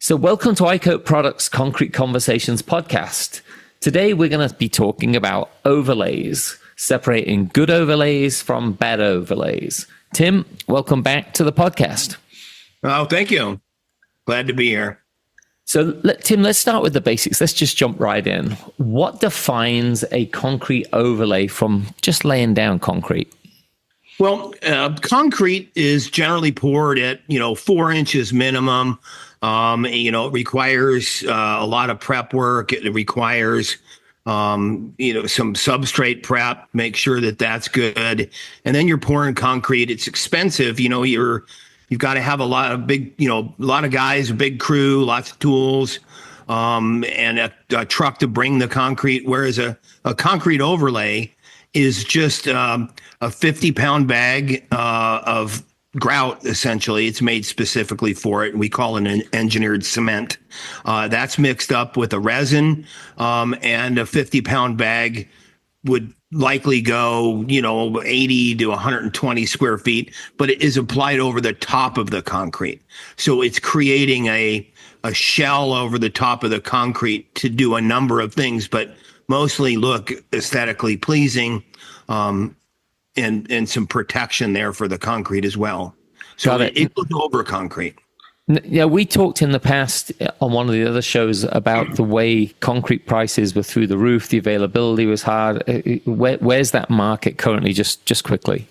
So welcome to iCoat Products Concrete Conversations podcast. Today we're going to be talking about overlays, separating good overlays from bad overlays. Tim, welcome back to the podcast. Oh, thank you. Glad to be here. So Tim, let's start with the basics. Let's just jump right in. What defines a concrete overlay from just laying down concrete? Well, concrete is generally poured at, 4 inches minimum. It requires a lot of prep work. It requires, some substrate prep, make sure that that's good. And then you're pouring concrete. It's expensive. You've got to have a lot of guys, a big crew, lots of tools, and a truck to bring the concrete. Whereas a concrete overlay is just a 50-pound bag of grout, essentially. It's made specifically for it. We call it an engineered cement. That's mixed up with a resin, and a 50-pound bag would likely go, 80 to 120 square feet, but it is applied over the top of the concrete. So it's creating a shell over the top of the concrete to do a number of things, but mostly look aesthetically pleasing, and some protection there for the concrete as well. So it goes over concrete. Yeah, we talked in the past on one of the other shows about the way concrete prices were through the roof. The availability was hard. Where's that market currently? Just quickly.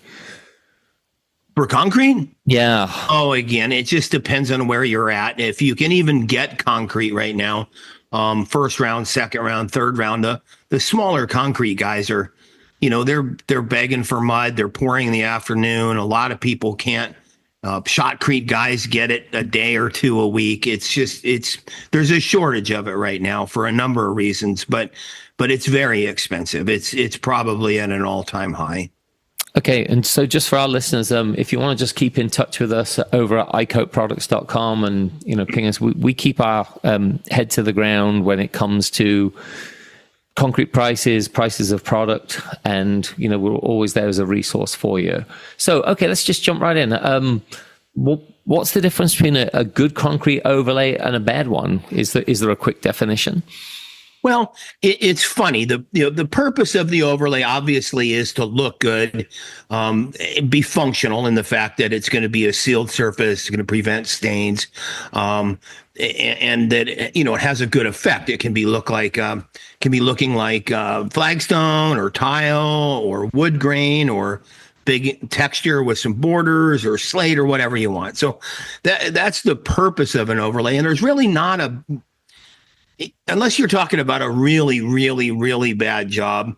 For concrete? Yeah. Oh, again, it just depends on where you're at. If you can even get concrete right now, first round, second round, third round, the smaller concrete guys are, they're begging for mud. They're pouring in the afternoon. A lot of people can't. Shotcrete guys get it a day or two a week. There's a shortage of it right now for a number of reasons, but it's very expensive. It's probably at an all-time high. Okay, and so just for our listeners, if you want to just keep in touch with us over at iCoatProducts.com and ping us, we keep our head to the ground when it comes to concrete prices of product, and we're always there as a resource for you. So okay, let's just jump right in. What's the difference between a good concrete overlay and a bad one? Is there a quick definition? Well, it's funny. The purpose of the overlay obviously is to look good, be functional in the fact that it's going to be a sealed surface, it's going to prevent stains, and that it has a good effect. It can be looking like flagstone or tile or wood grain or big texture with some borders or slate or whatever you want. So that's the purpose of an overlay, and there's really not unless you're talking about a really, really, really bad job,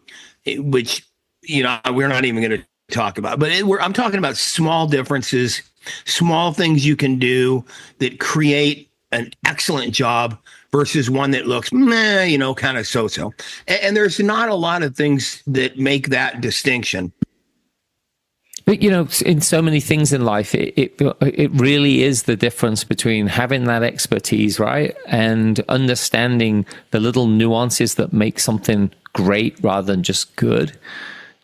which, we're not even going to talk about. But I'm talking about small differences, small things you can do that create an excellent job versus one that looks, kind of so-so. And there's not a lot of things that make that distinction. But, in so many things in life, it really is the difference between having that expertise, right, and understanding the little nuances that make something great rather than just good,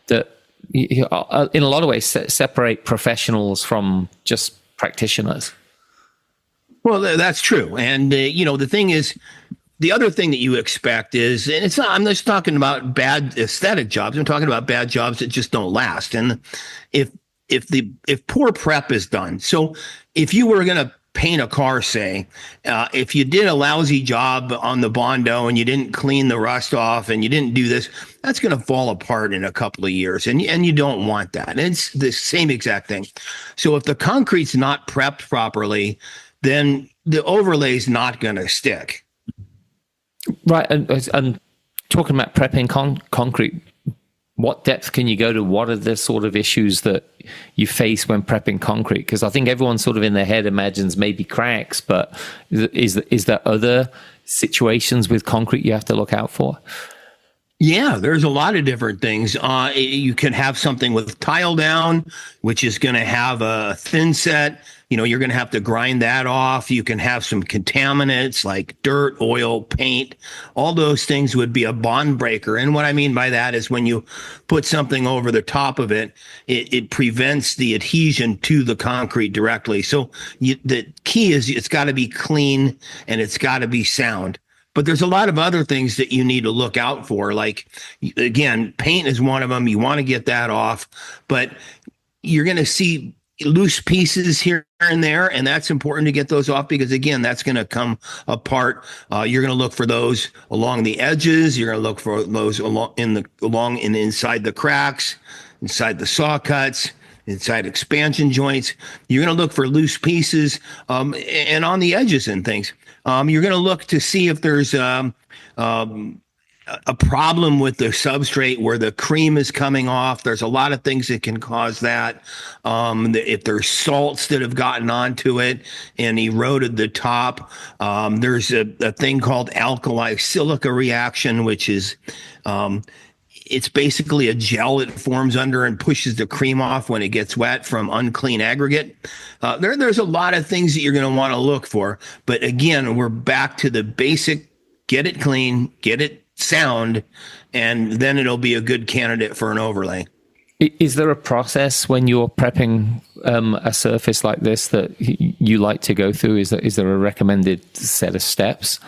that in a lot of ways separate professionals from just practitioners. Well, that's true. And, the thing is, the other thing that you expect is, and I'm just talking about bad aesthetic jobs. I'm talking about bad jobs that just don't last. And if poor prep is done, so if you were going to paint a car, say, if you did a lousy job on the Bondo and you didn't clean the rust off and you didn't do this, that's going to fall apart in a couple of years. And you don't want that. And it's the same exact thing. So if the concrete's not prepped properly, then the overlay's not going to stick. Right, and talking about prepping concrete, what depth can you go to? What are the sort of issues that you face when prepping concrete? Because I think everyone sort of in their head imagines maybe cracks, but is there other situations with concrete you have to look out for? Yeah, there's a lot of different things. You can have something with tile down, which is going to have a thin set. you're going to have to grind that off. You can have some contaminants like dirt, oil, paint. All those things would be a bond breaker. And what I mean by that is when you put something over the top of it, it prevents the adhesion to the concrete directly. So the key is it's got to be clean and it's got to be sound. But there's a lot of other things that you need to look out for. Like, again, paint is one of them. You want to get that off, but you're going to see loose pieces here and there, and that's important to get those off because, again, that's going to come apart. You're going to look for those along the edges. You're going to look for those along and inside the cracks, inside the saw cuts, inside expansion joints. You're going to look for loose pieces and on the edges and things. You're going to look to see if there's a problem with the substrate where the cream is coming off. There's a lot of things that can cause that. If there's salts that have gotten onto it and eroded the top, there's a thing called alkali silica reaction, which is it's basically a gel that forms under and pushes the cream off when it gets wet from unclean aggregate. There's a lot of things that you're going to want to look for. But again, we're back to the basic: get it clean, get it sound, and then it'll be a good candidate for an overlay. Is there a process when you're prepping a surface like this that you like to go through? Is there a recommended set of steps?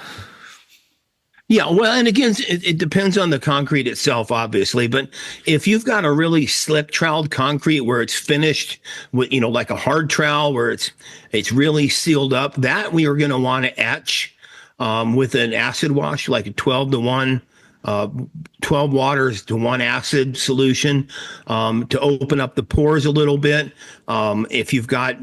Yeah, well, and again, it depends on the concrete itself, obviously. But if you've got a really slick troweled concrete where it's finished with, like a hard trowel where it's really sealed up, that we are going to want to etch with an acid wash, like a 12-to-1, 12 waters to 1 acid solution to open up the pores a little bit. If you've got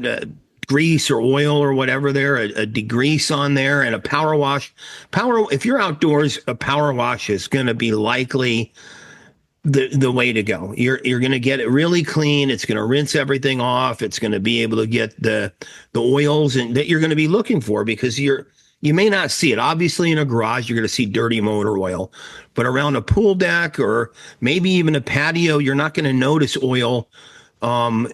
grease or oil or whatever there, a degrease on there, and a power wash. If you're outdoors, a power wash is going to be likely the way to go. You're going to get it really clean. It's going to rinse everything off. It's going to be able to get the oils and that you're going to be looking for, because you may not see it. Obviously, in a garage, you're going to see dirty motor oil, but around a pool deck or maybe even a patio, you're not going to notice oil from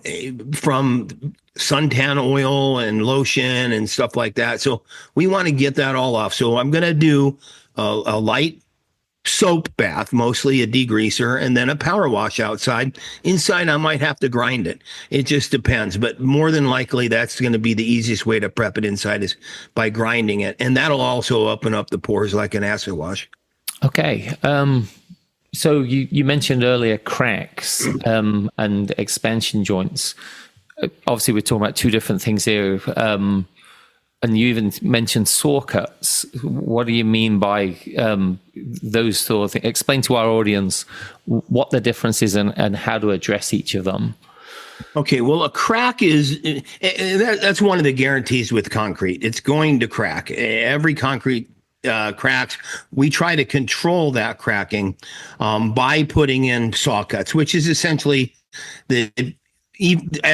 suntan oil and lotion and stuff like that. So we want to get that all off. So I'm going to do a light soap bath, mostly a degreaser, and then a power wash outside. Inside, I might have to grind it. It just depends. But more than likely, that's going to be the easiest way to prep it inside is by grinding it. And that'll also open up the pores like an acid wash. Okay. So you mentioned earlier cracks and expansion joints. Obviously, we're talking about two different things here. And you even mentioned saw cuts. What do you mean by those sort of things? Explain to our audience what the difference is and how to address each of them. Okay, well, a crack is that's one of the guarantees with concrete. It's going to crack. Every concrete cracks. We try to control that cracking by putting in saw cuts, which is essentially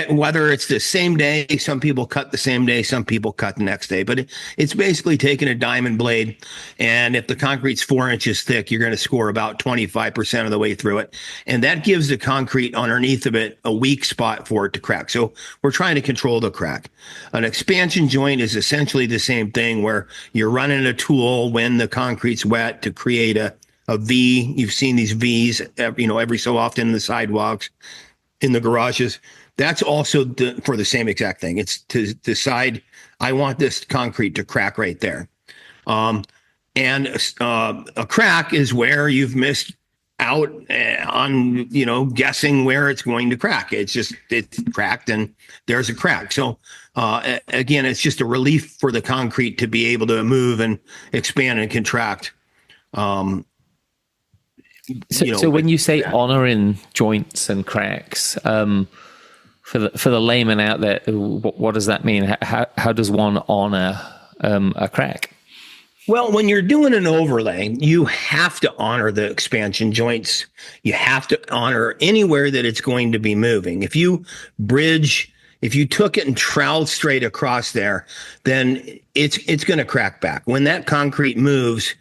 whether it's the same day, some people cut the same day, some people cut the next day, but it's basically taking a diamond blade, and if the concrete's 4 inches thick, you're going to score about 25% of the way through it, and that gives the concrete underneath of it a weak spot for it to crack. So we're trying to control the crack. An expansion joint is essentially the same thing, where you're running a tool when the concrete's wet to create a V. You've seen these V's, every so often in the sidewalks, in the garages. That's also for the same exact thing. It's to decide, I want this concrete to crack right there. And a crack is where you've missed out on, guessing where it's going to crack. It's cracked and there's a crack. So again, it's just a relief for the concrete to be able to move and expand and contract. So when you say honoring joints and cracks, for the layman out there, what does that mean? How does one honor a crack? Well, when you're doing an overlay, you have to honor the expansion joints. You have to honor anywhere that it's going to be moving. If you took it and troweled straight across there, then it's going to crack back. When that concrete moves,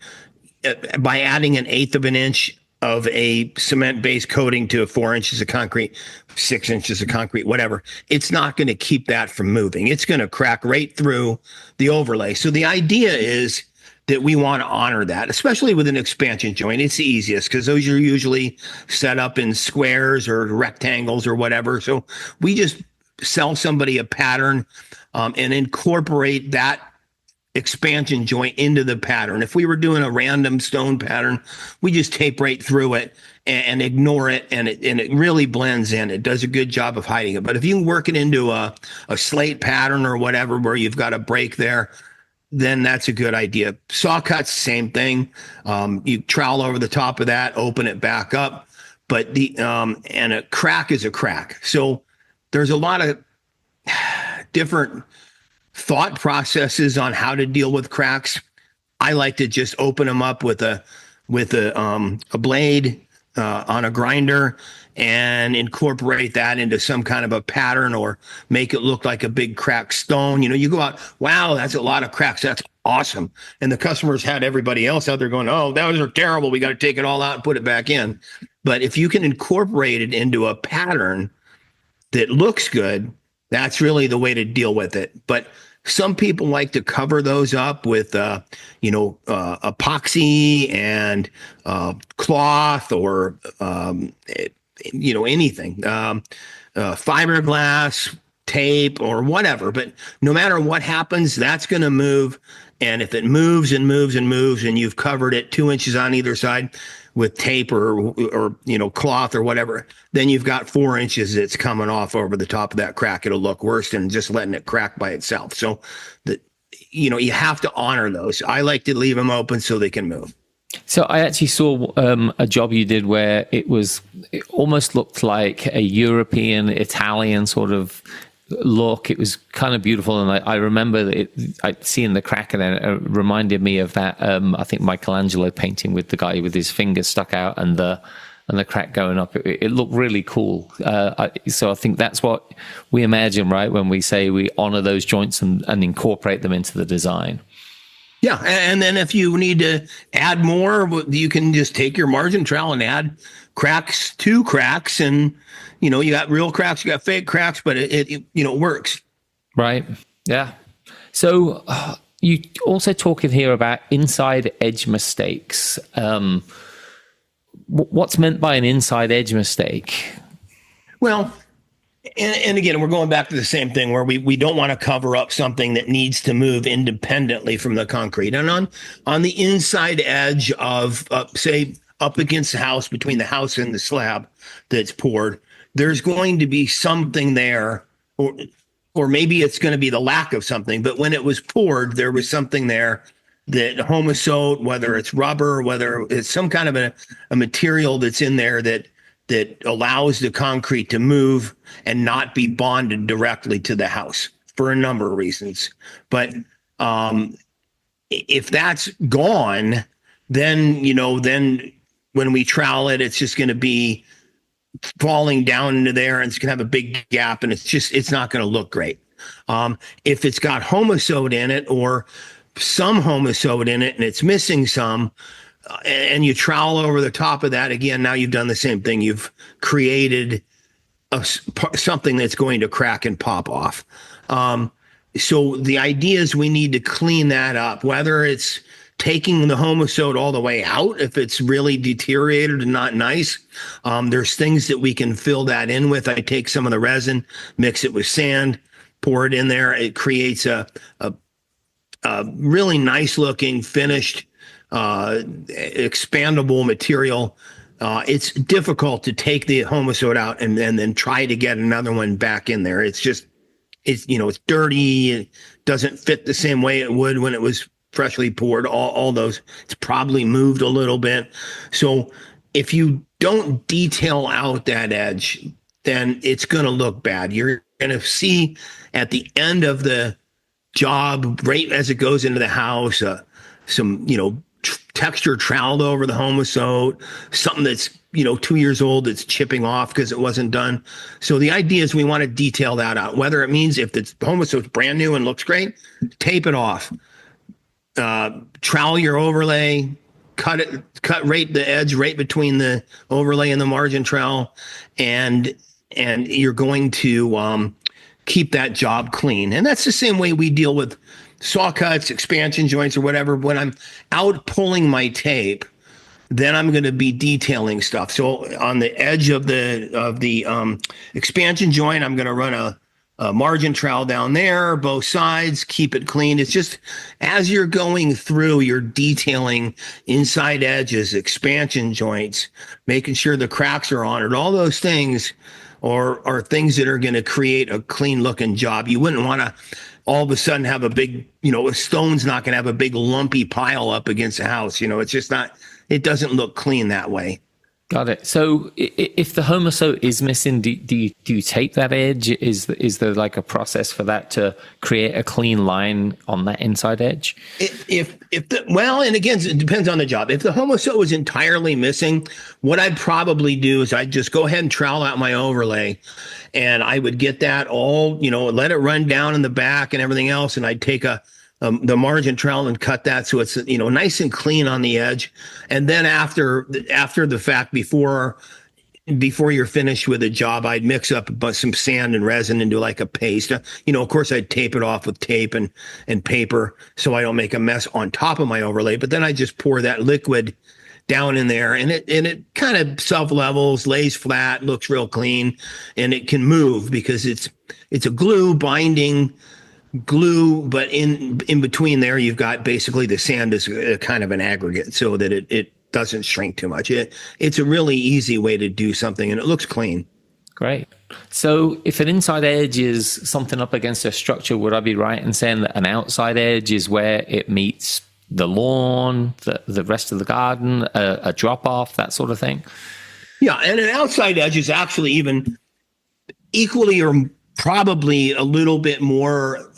by adding 1/8 of an inch of a cement-based coating to 4 inches of concrete, 6 inches of concrete, whatever, it's not going to keep that from moving. It's going to crack right through the overlay. So the idea is that we want to honor that, especially with an expansion joint. It's the easiest because those are usually set up in squares or rectangles or whatever. So we just sell somebody a pattern and incorporate that expansion joint into the pattern. If we were doing a random stone pattern, we just tape right through it and ignore it, and it really blends in. It does a good job of hiding it. But if you work it into a slate pattern or whatever where you've got a break there, then that's a good idea. Saw cuts, same thing. You trowel over the top of that, open it back up. But and a crack is a crack. So there's a lot of different thought processes on how to deal with cracks. I like to just open them up with a blade on a grinder and incorporate that into some kind of a pattern or make it look like a big cracked stone. You go out, wow, that's a lot of cracks. That's awesome. And the customers had everybody else out there going, oh, those are terrible. We got to take it all out and put it back in. But if you can incorporate it into a pattern that looks good, that's really the way to deal with it. But some people like to cover those up with, epoxy and cloth or, anything, fiberglass, tape, or whatever. But no matter what happens, that's going to move. And if it moves and moves and moves, and you've covered it 2 inches on either side with tape or cloth or whatever, then you've got 4 inches that's coming off over the top of that crack. It'll look worse than just letting it crack by itself. So you have to honor those. I like to leave them open so they can move. So I actually saw a job you did where it almost looked like a European, Italian sort of look. It was kind of beautiful, and I remember seeing the crack, and it reminded me of that I think Michelangelo painting with the guy with his fingers stuck out and the crack going up. It looked really cool. So I think that's what we imagine, right, when we say we honor those joints and incorporate them into the design. Yeah, and then if you need to add more, you can just take your margin trowel and add cracks to cracks, and you got real cracks, you got fake cracks, but it works. Right. Yeah. So you also talk in here about inside edge mistakes. What's meant by an inside edge mistake? Well, and again, we're going back to the same thing where we don't want to cover up something that needs to move independently from the concrete. And on the inside edge of, say, up against the house, between the house and the slab that's poured, there's going to be something there, or maybe it's going to be the lack of something. But when it was poured, there was something there that homosote, whether it's rubber, whether it's some kind of a material that's in there that allows the concrete to move and not be bonded directly to the house for a number of reasons. But if that's gone, then when we trowel it, it's just going to be falling down into there, and it's going to have a big gap, and it's not going to look great. If it's got homosote in it or some homosote in it and it's missing some, and you trowel over the top of that, again, now you've done the same thing. You've created something that's going to crack and pop off. So the idea is we need to clean that up, whether it's taking the homosote all the way out, if it's really deteriorated and not nice. There's things that we can fill that in with. I take some of the resin, mix it with sand, pour it in there. It creates a really nice looking finished expandable material. It's difficult to take the homosote out and then try to get another one back in there. It's dirty. It doesn't fit the same way it would when it was freshly poured. All those, it's probably moved a little bit. So if you don't detail out that edge, then it's going to look bad. You're going to see at the end of the job, right as it goes into the house, some texture troweled over the homosote, something that's 2 years old that's chipping off because it wasn't done. So the idea is we want to detail that out. Whether it means if the homosote's brand new and looks great, tape it off, trowel your overlay, cut right the edge right between the overlay and the margin trowel, and you're going to keep that job clean. And that's the same way we deal with saw cuts, expansion joints, or whatever. When I'm out pulling my tape, then I'm going to be detailing stuff. So on the edge of the expansion joint, I'm going to run a margin trowel down there, both sides, keep it clean. It's just as you're going through, you're detailing inside edges, expansion joints, making sure the cracks are on it. All those things are things that are going to create a clean looking job. You wouldn't want to all of a sudden have a big, a stone's not going to have a big lumpy pile up against the house. It's just not, it doesn't look clean that way. Got it. So if the homoso is missing, do you tape that edge? Is there like a process for that to create a clean line on that inside edge? And again, it depends on the job. If the homoso is entirely missing, what I'd probably do is I'd just go ahead and trowel out my overlay, and I would get that all, let it run down in the back and everything else, and I'd take the margin trowel and cut that so it's nice and clean on the edge. And then after the fact, before you're finished with a job, I'd mix up some sand and resin into like a paste. Of course, I'd tape it off with tape and paper so I don't make a mess on top of my overlay. But then I just pour that liquid down in there, and it kind of self levels, lays flat, looks real clean, and it can move because it's a glue binding glue, but in between there, you've got basically the sand is a kind of an aggregate so that it doesn't shrink too much. It's a really easy way to do something, and it looks clean. Great. So if an inside edge is something up against a structure, would I be right in saying that an outside edge is where it meets the lawn, the rest of the garden, a drop off, that sort of thing? Yeah, and an outside edge is actually even equally or probably a little bit more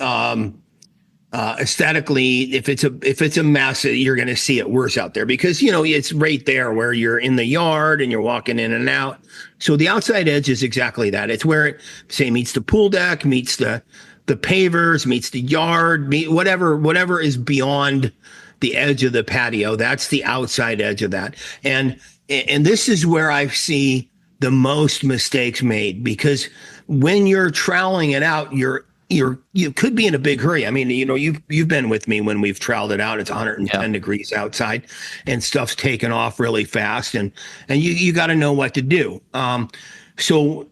aesthetically. If it's a mess, you're going to see it worse out there because it's right there where you're in the yard and you're walking in and out. So the outside edge is exactly that. It's where it meets the pool deck, meets the pavers, meets the yard, whatever is beyond the edge of the patio. That's the outside edge of that. And this is where I see the most mistakes made, because when you're troweling it out, you could be in a big hurry. I mean, you've been with me when we've troweled it out. It's 110 degrees outside, and stuff's taken off really fast, and you got to know what to do. So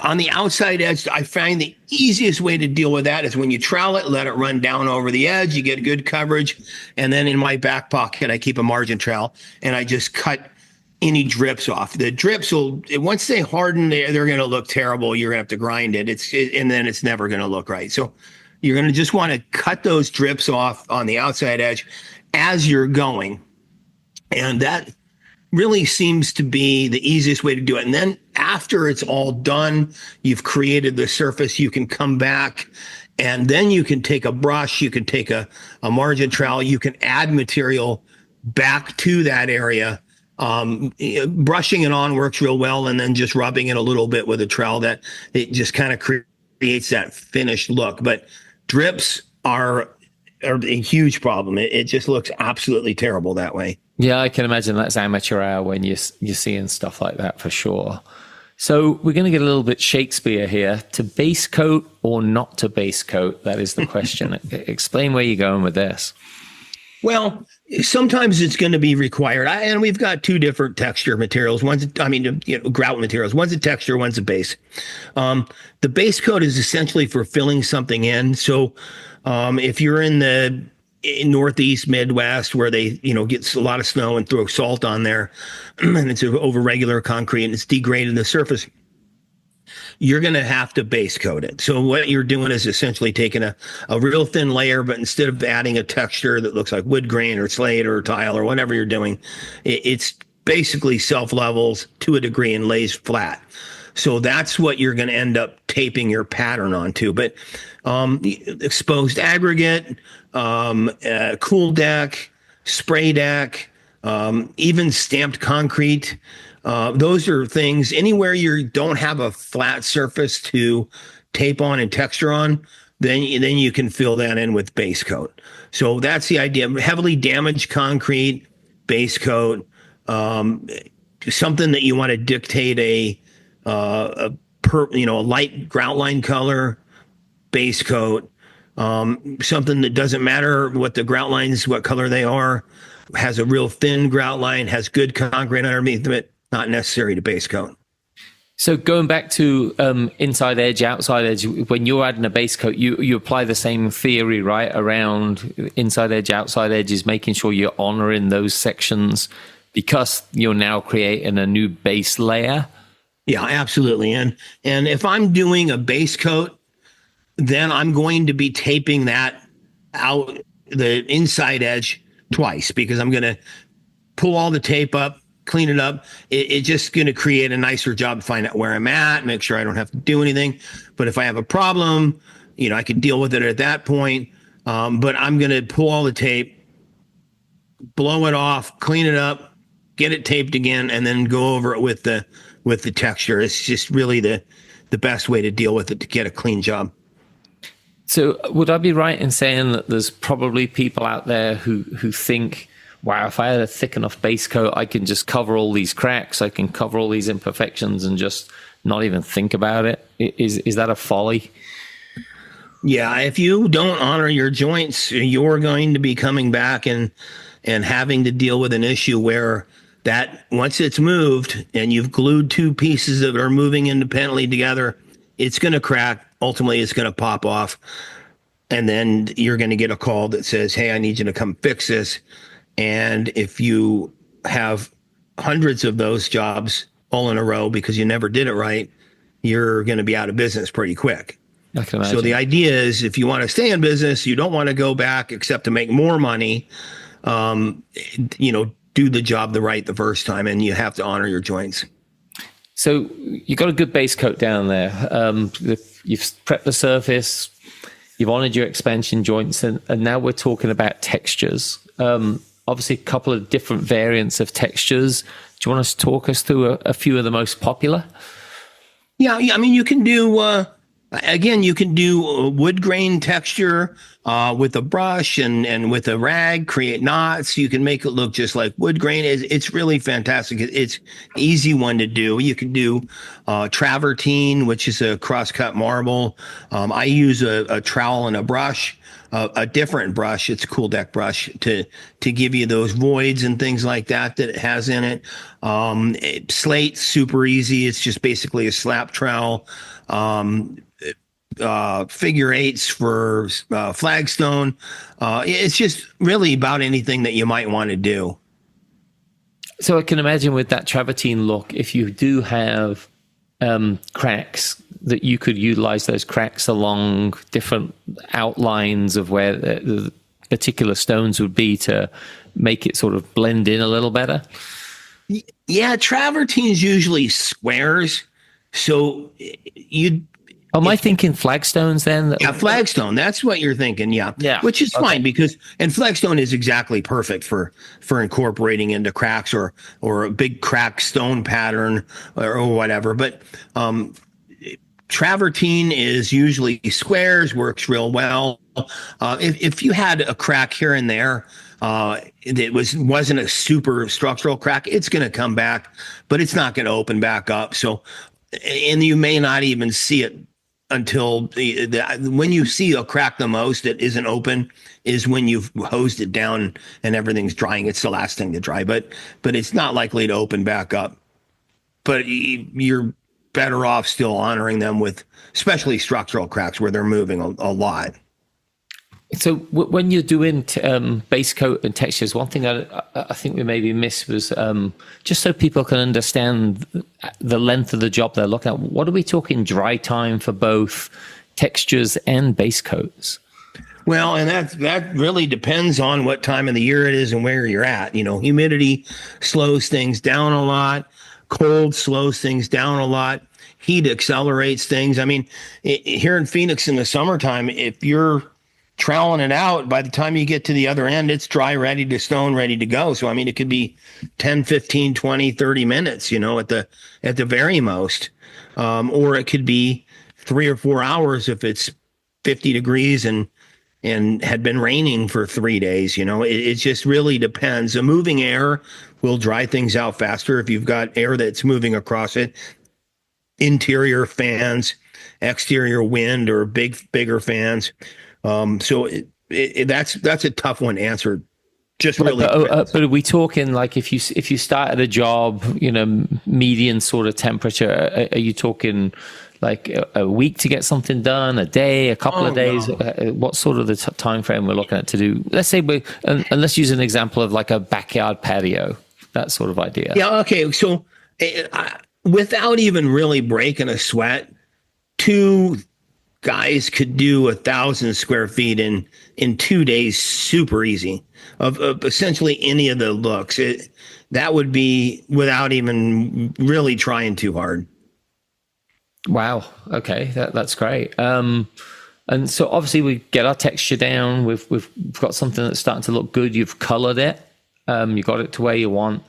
on the outside edge, I find the easiest way to deal with that is when you trowel it, let it run down over the edge. You get good coverage, and then in my back pocket, I keep a margin trowel, and I just cut any drips off. The drips once they harden, they're going to look terrible. You're going to have to grind it. And then it's never going to look right. So you're going to just want to cut those drips off on the outside edge as you're going. And that really seems to be the easiest way to do it. And then after it's all done, you've created the surface, you can come back, and then you can take a brush, you can take a margin trowel, you can add material back to that area. Brushing it on works real well, and then just rubbing it a little bit with a trowel, that it just kind of creates that finished look. But drips are a huge problem. It just looks absolutely terrible that way. Yeah, I can imagine that's amateur hour when you're seeing stuff like that for sure. So we're going to get a little bit Shakespeare here. To base coat or not to base coat? That is the question. Explain where you're going with this. Well, sometimes it's going to be required. And we've got two different texture materials. Grout materials. One's a texture, one's a base. The base coat is essentially for filling something in. So if you're in the Northeast, Midwest, where they, get a lot of snow and throw salt on there, and it's over regular concrete and it's degrading the surface, you're going to have to base coat it. So what you're doing is essentially taking a real thin layer, but instead of adding a texture that looks like wood grain or slate or tile or whatever you're doing, it's basically self-levels to a degree and lays flat. So that's what you're going to end up taping your pattern onto. But exposed aggregate, cool deck, spray deck, even stamped concrete, those are things anywhere you don't have a flat surface to tape on and texture on, then you can fill that in with base coat. So that's the idea. Heavily damaged concrete, base coat, something that you want to dictate a light grout line color, base coat, something that doesn't matter what the grout lines, what color they are, has a real thin grout line, has good concrete underneath it, not necessary to base coat. So going back to inside edge, outside edge, when you're adding a base coat, you apply the same theory, right? Around inside edge, outside edge is making sure you're honoring those sections because you're now creating a new base layer. Yeah, absolutely. And if I'm doing a base coat, then I'm going to be taping that out the inside edge twice because I'm going to pull all the tape up, clean it up. It's just going to create a nicer job to find out where I'm at, make sure I don't have to do anything. But if I have a problem, I can deal with it at that point. But I'm going to pull all the tape, blow it off, clean it up, get it taped again, and then go over it with the texture. It's just really the best way to deal with it to get a clean job. So would I be right in saying that there's probably people out there who think, wow, if I had a thick enough base coat, I can just cover all these cracks, I can cover all these imperfections and just not even think about it? Is that a folly? Yeah, if you don't honor your joints, you're going to be coming back and having to deal with an issue where that once it's moved and you've glued two pieces that are moving independently together, it's going to crack. Ultimately, it's going to pop off. And then you're going to get a call that says, hey, I need you to come fix this. And if you have hundreds of those jobs all in a row because you never did it right, you're going to be out of business pretty quick. I can imagine. So the idea is if you want to stay in business, you don't want to go back except to make more money, do the job the first time, and you have to honor your joints. So you got a good base coat down there. You've prepped the surface, you've honored your expansion joints, and now we're talking about textures. Obviously, a couple of different variants of textures. Do you want to talk us through a few of the most popular? Yeah. I mean, you can do, you can do a wood grain texture with a brush and with a rag, create knots. You can make it look just like wood grain. It's really fantastic. It's an easy one to do. You can do travertine, which is a cross-cut marble. I use a trowel and a brush. A different brush. It's a cool deck brush to give you those voids and things like that it has in it. Slate, super easy. It's just basically a slap trowel. Figure eights for flagstone. It's just really about anything that you might want to do. So I can imagine with that travertine look, if you do have cracks, that you could utilize those cracks along different outlines of where the particular stones would be to make it sort of blend in a little better. Yeah, travertine's usually squares. So am I thinking flagstones then? Yeah, flagstone. That's what you're thinking. Yeah. Which is fine and flagstone is exactly perfect for incorporating into cracks or a big crack stone pattern or whatever. But travertine is usually squares, works real well. If you had a crack here and there, it wasn't a super structural crack, it's going to come back, but it's not going to open back up. So, and you may not even see it until when you see a crack the most that isn't open is when you've hosed it down and everything's drying. It's the last thing to dry, but it's not likely to open back up. But you're better off still honoring them with especially structural cracks where they're moving a lot. So when you're doing base coat and textures, one thing I think we maybe missed was just so people can understand the length of the job they're looking at. What are we talking dry time for both textures and base coats? Well, and that really depends on what time of the year it is and where you're at. Humidity slows things down a lot. Cold slows things down a lot. Heat accelerates things. I mean, here in Phoenix in the summertime, if you're troweling it out, by the time you get to the other end, it's dry, ready to stone, ready to go. So, I mean, it could be 10, 15, 20, 30 minutes, at the very most. Or it could be 3 or 4 hours if it's 50 degrees and and had been raining for 3 days. It just really depends. A moving air will dry things out faster if you've got air that's moving across it. Interior fans, exterior wind, or bigger fans. So that's a tough one to answer. Just Right, really but are we talking like if you start at a job, median sort of temperature? Are you talking like a week to get something done, a day, a couple of days? No. What sort of the time frame we're looking at to do? Let's say and let's use an example of like a backyard patio, that sort of idea. Yeah. Okay. So without even really breaking a sweat, two guys could do 1,000 square feet in 2 days, super easy, of essentially any of the looks. That would be without even really trying too hard. Wow. Okay, that's great. And so obviously we get our texture down. We've got something that's starting to look good. You've colored it. You got it to where you want.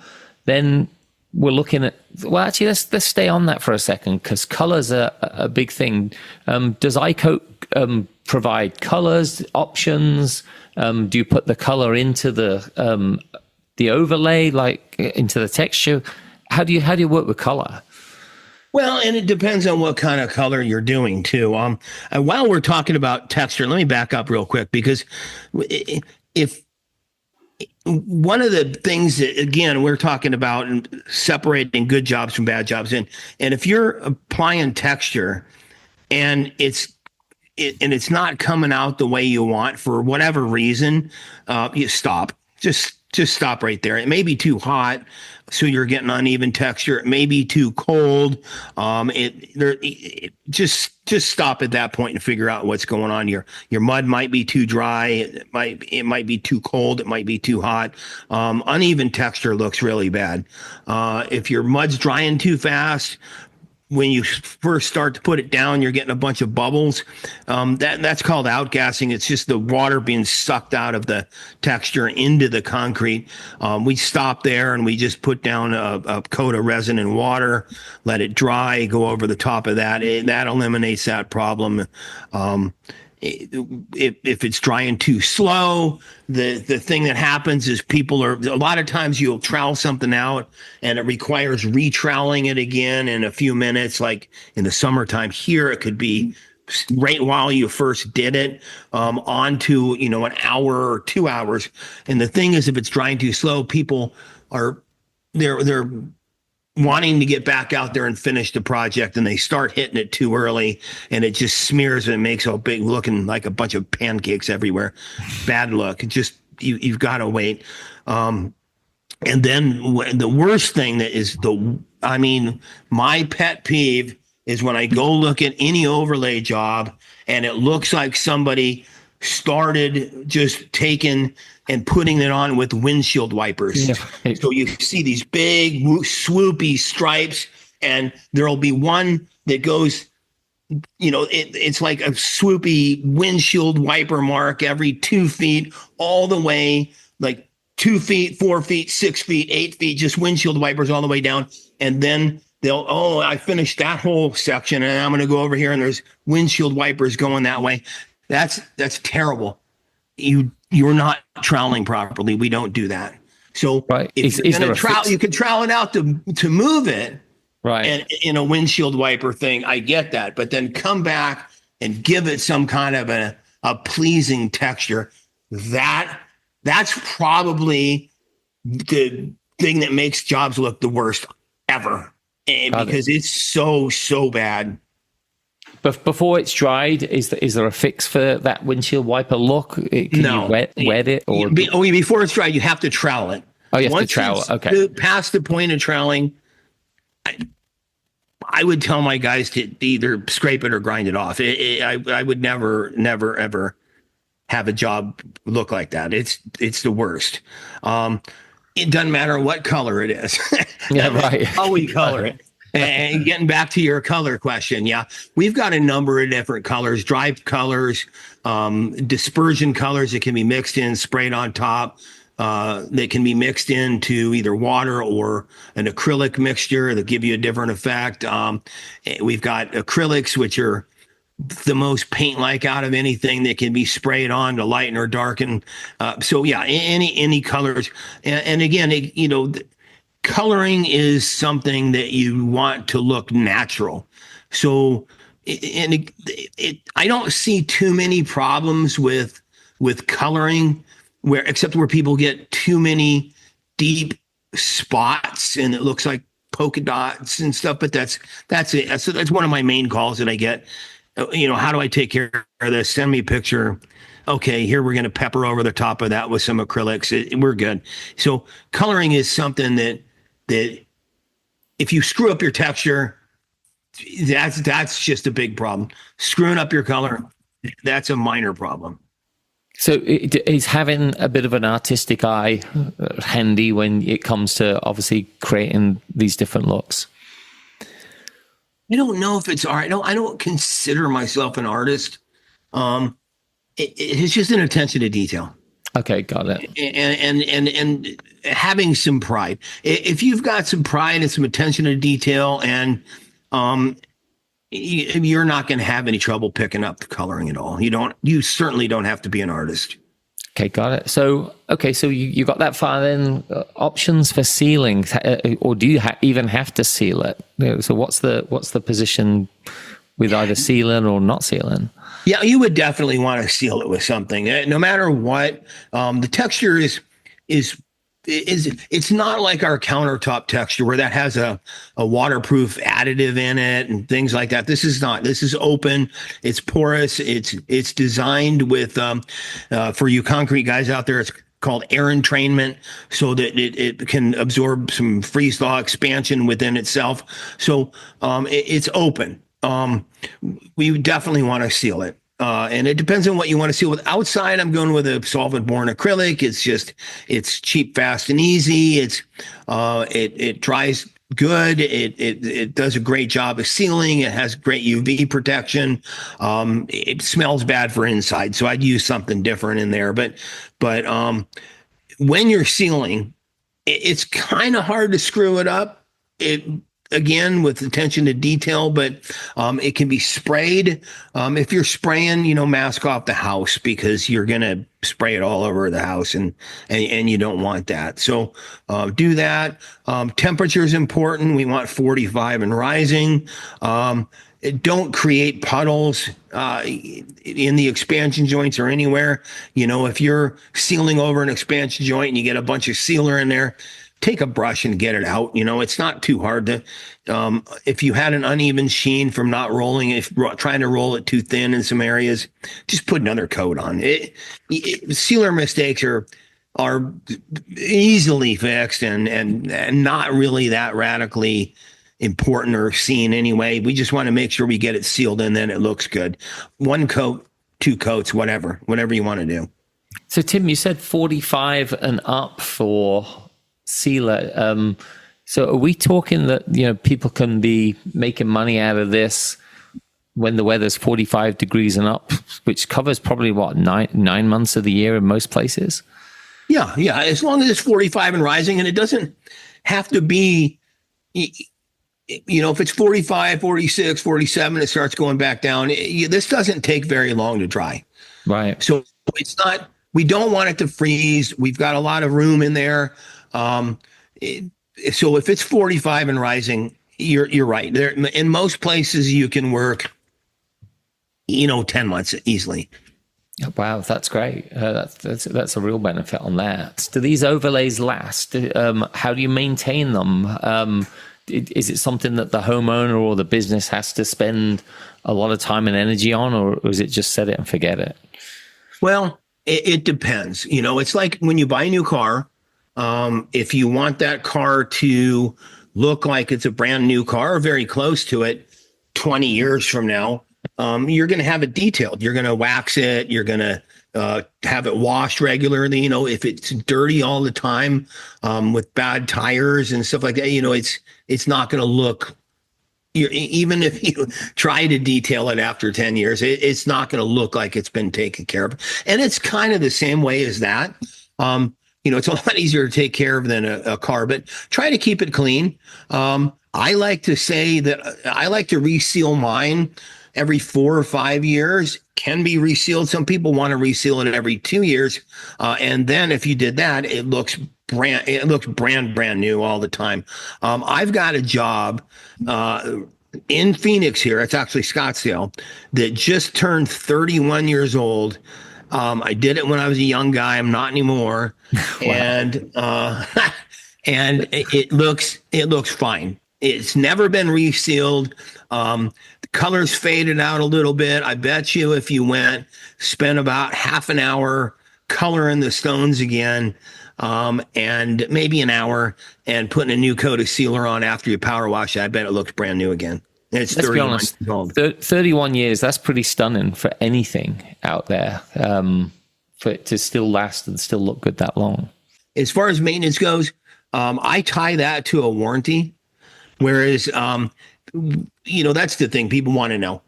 Then we're looking at, well, actually, let's stay on that for a second, because colors are a big thing. Does iCoat provide colors options? Do you put the color into the overlay, like into the texture? How do you work with color? Well, and it depends on what kind of color you're doing too. And while we're talking about texture, let me back up real quick, because if one of the things that, again, we're talking about separating good jobs from bad jobs, and if you're applying texture and it's not coming out the way you want for whatever reason, you stop. Just stop right there. It may be too hot, so you're getting uneven texture. It may be too cold. Just stop at that point and figure out what's going on. Your mud might be too dry. It might be too cold. It might be too hot. Uneven texture looks really bad. If your mud's drying too fast, when you first start to put it down, you're getting a bunch of bubbles. That's called outgassing. It's just the water being sucked out of the texture into the concrete. We stop there and we just put down a coat of resin and water, let it dry, go over the top of that. That eliminates that problem. If it's drying too slow, the thing that happens is a lot of times you'll trowel something out and it requires retroweling it again in a few minutes. Like in the summertime here, it could be right while you first did it, onto, an hour or 2 hours. And the thing is, if it's drying too slow, people they're wanting to get back out there and finish the project, and they start hitting it too early, and it just smears and makes a big, looking like a bunch of pancakes everywhere. Bad look. You've got to wait. And then the worst thing that is my pet peeve is when I go look at any overlay job and it looks like somebody started just taking and putting it on with windshield wipers. Yeah. So you see these big swoopy stripes, and there'll be one that goes, it's like a swoopy windshield wiper mark every 2 feet, all the way, like 2 feet, 4 feet, 6 feet, 8 feet, just windshield wipers all the way down. And then I finished that whole section, and I'm going to go over here and there's windshield wipers going that way. That's terrible. You're not troweling properly. We don't do that. So right. If you're going to trowel, you can trowel it out to move it. Right. And in a windshield wiper thing, I get that. But then come back and give it some kind of a pleasing texture. That's probably the thing that makes jobs look the worst ever, because it's so bad. But before it's dried, is there a fix for that windshield wiper look? Can you wet it? Or before it's dried, you have to trowel it. Oh, you have to trowel. Okay. Past the point of troweling, I would tell my guys to either scrape it or grind it off. I would never, ever have a job look like that. It's the worst. It doesn't matter what color it is. Yeah, right. How we color it. And getting back to your color question, yeah, we've got a number of different colors, dry colors, dispersion colors that can be mixed in, sprayed on top, that can be mixed into either water or an acrylic mixture that give you a different effect. We've got acrylics, which are the most paint-like out of anything that can be sprayed on to lighten or darken. So yeah, any colors, and again, coloring is something that you want to look natural. So, I don't see too many problems with coloring, except where people get too many deep spots and it looks like polka dots and stuff. But that's it. That's one of my main calls that I get. How do I take care of this? Send me a picture. Okay, here we're going to pepper over the top of that with some acrylics. We're good. So coloring is something that if you screw up your texture, that's just a big problem. Screwing up your color, that's a minor problem. So is having a bit of an artistic eye handy when it comes to obviously creating these different looks? I don't know if it's art. I don't consider myself an artist. It's just an attention to detail. Okay, got it. And having some pride. If you've got some pride and some attention to detail, and you're not going to have any trouble picking up the coloring at all. You certainly don't have to be an artist. Okay, got it. So you got that far. Then options for sealing, or do you even have to seal it? So what's the position with either sealing or not sealing? Yeah, you would definitely want to seal it with something. No matter what, the texture is it's not like our countertop texture where that has a waterproof additive in it and things like that. This is not. This is open. It's porous. It's designed with for you concrete guys out there. It's called air entrainment, so that it can absorb some freeze thaw expansion within itself. So it's open. We definitely want to seal it. And it depends on what you want to seal with. Outside, I'm going with a solvent-borne acrylic. It's cheap, fast, and easy. It dries good. It does a great job of sealing. It has great UV protection. It smells bad for inside, so I'd use something different in there. But when you're sealing, it's kind of hard to screw it up. Again, with attention to detail, but it can be sprayed. If you're spraying, mask off the house, because you're going to spray it all over the house, and you don't want that. So do that. Temperature is important. We want 45 and rising. Don't create puddles in the expansion joints or anywhere. If you're sealing over an expansion joint and you get a bunch of sealer in there, take a brush and get it out. It's not too hard to, if you had an uneven sheen from not rolling, if trying to roll it too thin in some areas, just put another coat on it. Sealer mistakes are easily fixed and not really that radically important or seen anyway. We just want to make sure we get it sealed and then it looks good. One coat, two coats, whatever you want to do. So Tim, you said 45 and up for sealer. So are we talking that people can be making money out of this when the weather's 45 degrees and up, which covers probably nine months of the year in most places? Yeah. As long as it's 45 and rising, and it doesn't have to be, if it's 45, 46, 47, it starts going back down. This doesn't take very long to dry. Right. So it's not. We don't want it to freeze. We've got a lot of room in there. So if it's 45 and rising, you're right. There, in most places, you can work, 10 months easily. Wow, that's great. That's a real benefit on that. Do these overlays last? How do you maintain them? Is it something that the homeowner or the business has to spend a lot of time and energy on, or is it just set it and forget it? Well, it depends. It's like when you buy a new car. If you want that car to look like it's a brand new car or very close to it 20 years from now, you're going to have it detailed. You're going to wax it. You're going to have it washed regularly. If it's dirty all the time with bad tires and stuff like that, it's not going to look. Even if you try to detail it after 10 years, it's not going to look like it's been taken care of. And it's kind of the same way as that. It's a lot easier to take care of than a car, but try to keep it clean. I like to say that I like to reseal mine every 4 or 5 years, can be resealed. Some people want to reseal it every 2 years. And then if you did that, it looks brand new all the time. I've got a job in Phoenix here. It's actually Scottsdale, that just turned 31 years old. I did it when I was a young guy. I'm not anymore. And and it looks fine. It's never been resealed. The color's faded out a little bit. I bet you if you spent about half an hour coloring the stones again, and maybe an hour, and putting a new coat of sealer on after you power wash it, I bet it looks brand new again. And it's Let's 31 be honest, years old. 31 years, that's pretty stunning for anything out there, for it to still last and still look good that long. As far as maintenance goes, I tie that to a warranty. Whereas, that's the thing people want to know.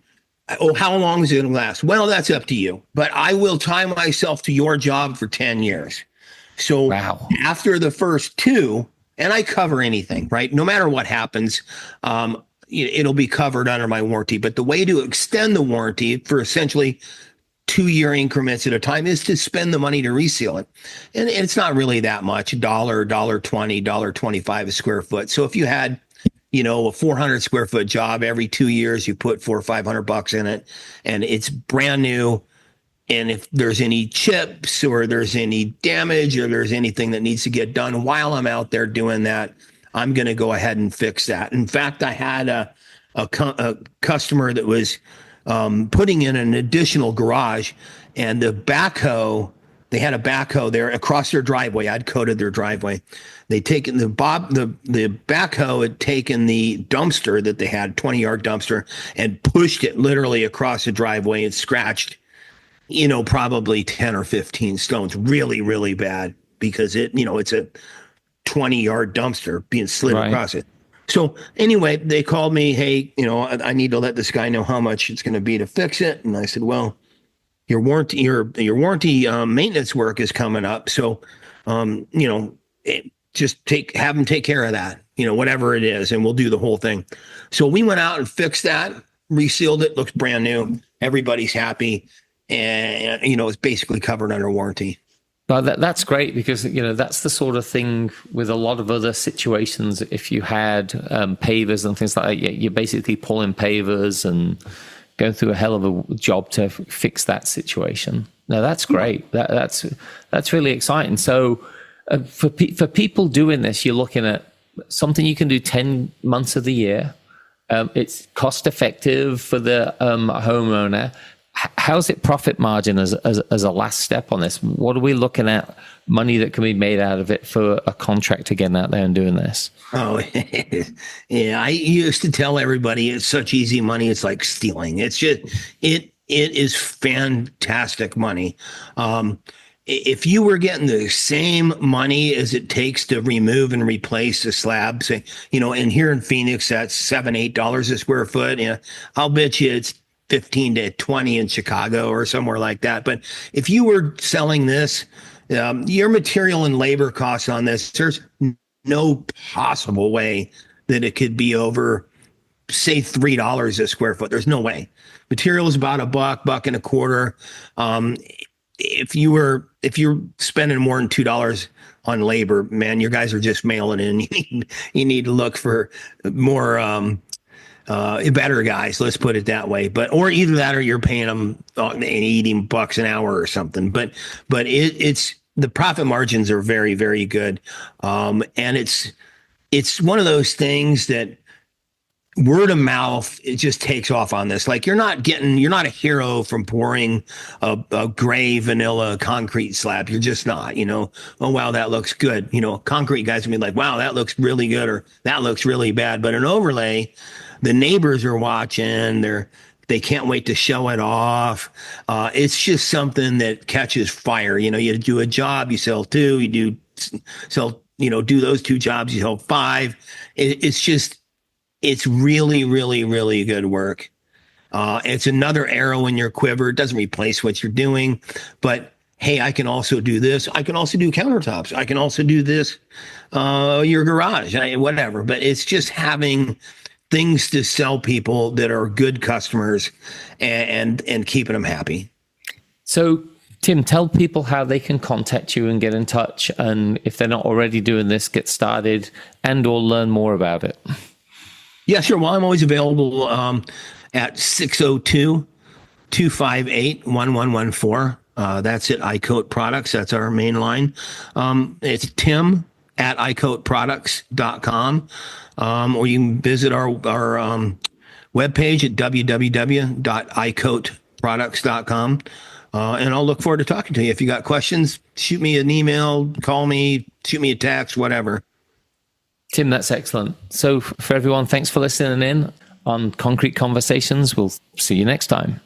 Oh, how long is it going to last? Well, that's up to you. But I will tie myself to your job for 10 years. So after the first 2, and I cover anything, right? No matter what happens, it'll be covered under my warranty. But the way to extend the warranty for essentially 2-year increments at a time is to spend the money to reseal it. And it's not really that much, $1, $1.20, $1.25 a square foot. So if you had, a 400 square foot job every 2 years, you put $400 or $500 in it, and it's brand new. And if there's any chips or there's any damage or there's anything that needs to get done while I'm out there doing that, I'm going to go ahead and fix that. In fact, I had a customer that was putting in an additional garage, and they had a backhoe there across their driveway. I'd coated their driveway. They'd taken the backhoe had taken the dumpster that they had, 20-yard dumpster, and pushed it literally across the driveway and scratched, probably 10 or 15 stones, really, really bad, because it's a 20-yard dumpster being slid across it. So anyway, they called me, hey, I need to let this guy know how much it's going to be to fix it. And I said, well, your warranty maintenance work is coming up. So, just have them take care of that, whatever it is, and we'll do the whole thing. So we went out and fixed that, resealed it, looks brand new. Everybody's happy. And, it's basically covered under warranty. But that's great, because, that's the sort of thing with a lot of other situations. If you had pavers and things like that, you're basically pulling pavers and going through a hell of a job to fix that situation. No, that's great. That's really exciting. So for people doing this, you're looking at something you can do 10 months of the year. It's cost effective for the homeowner. How's it profit margin as a last step on this? What are we looking at, money that can be made out of it for a contractor getting out there and doing this? Oh, yeah. I used to tell everybody it's such easy money. It's like stealing. It's just, it is fantastic money. If you were getting the same money as it takes to remove and replace the slab, say, and here in Phoenix, that's $7-8 a square foot. I'll bet you it's 15 to 20 in Chicago or somewhere like that. But if you were selling this, your material and labor costs on this, there's no possible way that it could be over, say, $3 a square foot. There's no way. Material is about $1.25. If you're spending more than $2 on labor, man, your guys are just mailing in. You need to look for more better guys, let's put it that way. Or either that, or you're paying them $80 an hour or something. But it's the profit margins are very, very good. And it's one of those things that word of mouth, it just takes off on this. Like you're not a hero from pouring a gray vanilla concrete slab. You're just not, oh, wow, that looks good. Concrete guys will be like, wow, that looks really good, or that looks really bad. But an overlay, the neighbors are watching, they can't wait to show it off. It's just something that catches fire. You do a job, you sell 2, do those 2 jobs, you sell 5. It's really, really, really good work. It's another arrow in your quiver. It doesn't replace what you're doing, but hey, I can also do this. I can also do countertops. I can also do this, your garage, whatever. But it's just having things to sell people that are good customers and keeping them happy. So, Tim, tell people how they can contact you and get in touch. And if they're not already doing this, get started and or learn more about it. Yeah, sure. Well, I'm always available at 602-258-1114. That's at iCoat Products. That's our main line. It's Tim at iCoatProducts.com. Or you can visit our webpage at www.iCoatProducts.com. And I'll look forward to talking to you. If you got questions, shoot me an email, call me, shoot me a text, whatever. Tim, that's excellent. So for everyone, thanks for listening in on Concrete Conversations. We'll see you next time.